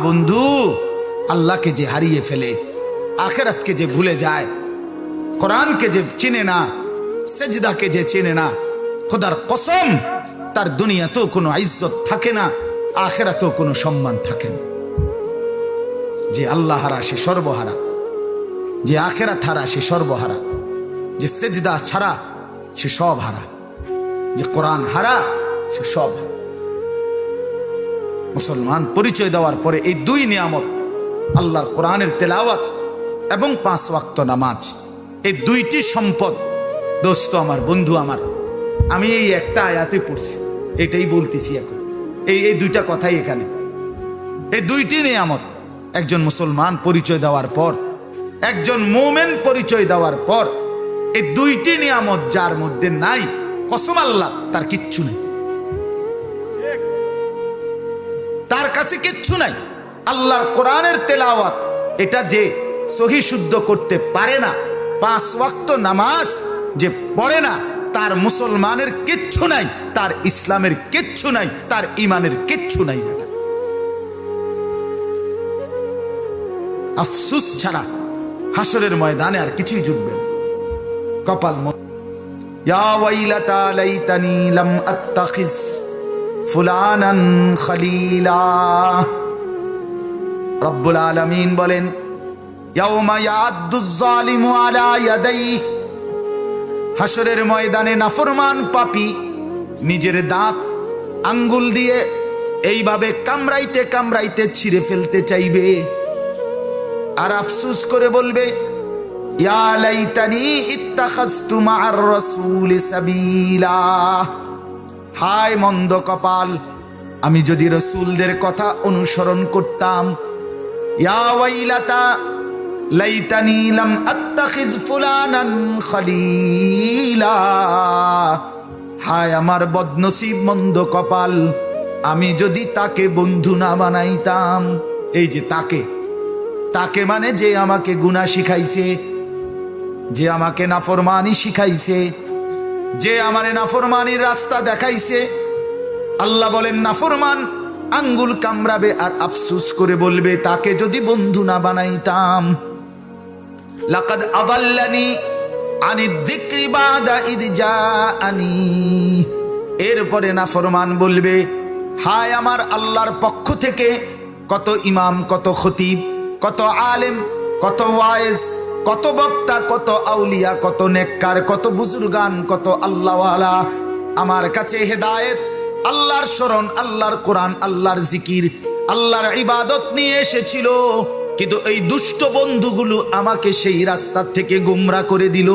বন্ধু, আল্লাহকে যে হারিয়ে ফেলে, আখিরাতকে যে ভুলে যায়, কোরআনকে যে চিনে না, সেজদাকে যে চেনে না, খোদার কসম তার দুনিয়াতেও কোনো ইজ্জত থাকে না, আখিরাতেও কোনো সম্মান থাকে না। যে আল্লাহ হারা সে সর্বহারা, যে আখিরাত হারা সে সর্বহারা, যে সেজদা ছাড়া সে সব হারা, যে কোরআন হারা সে সব হারা। মুসলমান পরিচয় দেওয়ার পরে এই দুই নিয়ামত, আল্লাহর কোরআনের তেলাওয়াত এবং 5 ওয়াক্ত নামাজ, এই দুইটি সম্পদ। দোস্ত আমার, বন্ধু আমার, আমি এই একটা আয়াতে পড়ছি, এটাই বলতেছি এখন, এই দুইটা কথাই এখানে। এই দুইটি নিয়ামত একজন মুসলমান পরিচয় দেওয়ার পর, একজন মুমিন পরিচয় দেওয়ার পর, এই দুইটি নিয়ামত যার মধ্যে নাই, কসম আল্লাহ তার কিচ্ছু নেই, তার কাছে কিচ্ছু নাই। আল্লাহর কোরআনের তেলাওয়াত এটা যে সহি শুদ্ধ করতে পারে না, 5 ওয়াক্ত নামাজ যে পড়ে না, তার মুসলমানের কিচ্ছু নাই, তার ইসলামের কিচ্ছু নাই, তার ইমানের কিচ্ছু নাই। বেটা, আফসোস ছাড়া হাসরের ময়দানে আর কিছুই জুটবে না। কপাল ইয়া ওয়াইলাতা লাইতানি লাম আত্তাখিজ ফুলানান খলিলা। রব্বুল আলামিন বলেন, ইয়াউমা ইয়াদ্দুজ জালিমু আলা ইয়াদাইহি, হাসরের ময়দানে নাফরমান পাপী নিজের দাঁত আঙ্গুল দিয়ে এইভাবে কামড়াইতে কামড়াইতে ছিঁড়ে ফেলতে চাইবে, আর আফসোস করে বলবে, ইয়া লাইতানি ইত্তাখাযতু মা'আর রাসূলি সাবিলা। হায় মন্দ কপাল, আমি যদি রাসূলদের কথা অনুসরণ করতাম। ইয়া ওয়াইলাতা লাইতানি লাম আত্তাখিজ ফুলানান খলিলা। হায় আমার বদনসিব, মন্দ কপাল, আমি যদি তাকে বন্ধু না বানাইতাম। এই যে তাকে মানে যে আমাকে গুনাহ শিখাইছে, যে আমাকে নাফরমানি শিখাইছে, যে আমারে নাফরমানির রাস্তা দেখাইছে। আল্লাহ বলেন, নাফরমান আঙ্গুল কামড়াবে আর আফসোস করে বলবে, তাকে যদি বন্ধু না বানাইতাম। লাকাদ আদাল্লানি আনিদ যিকরি বাদা ইদ জাআনি। এরপরে নাফরমান বলবে, হায় আমার আল্লাহর পক্ষ থেকে কত ইমাম, কত খতিব, কত আলেম, কত ওয়াইজ, কত বক্তা, কত আউলিয়া, কত নেককার, কত বুজুর্গান, কত আল্লাহওয়ালা আমার কাছে হেদায়েত, আল্লাহর শরণ, আল্লাহর কোরআন, আল্লাহর জিকির, আল্লাহর ইবাদত নিয়ে এসেছিল, কিন্তু এই দুষ্ট বন্ধুগুলো আমাকে সেই রাস্তা থেকে গোমরা করে দিল।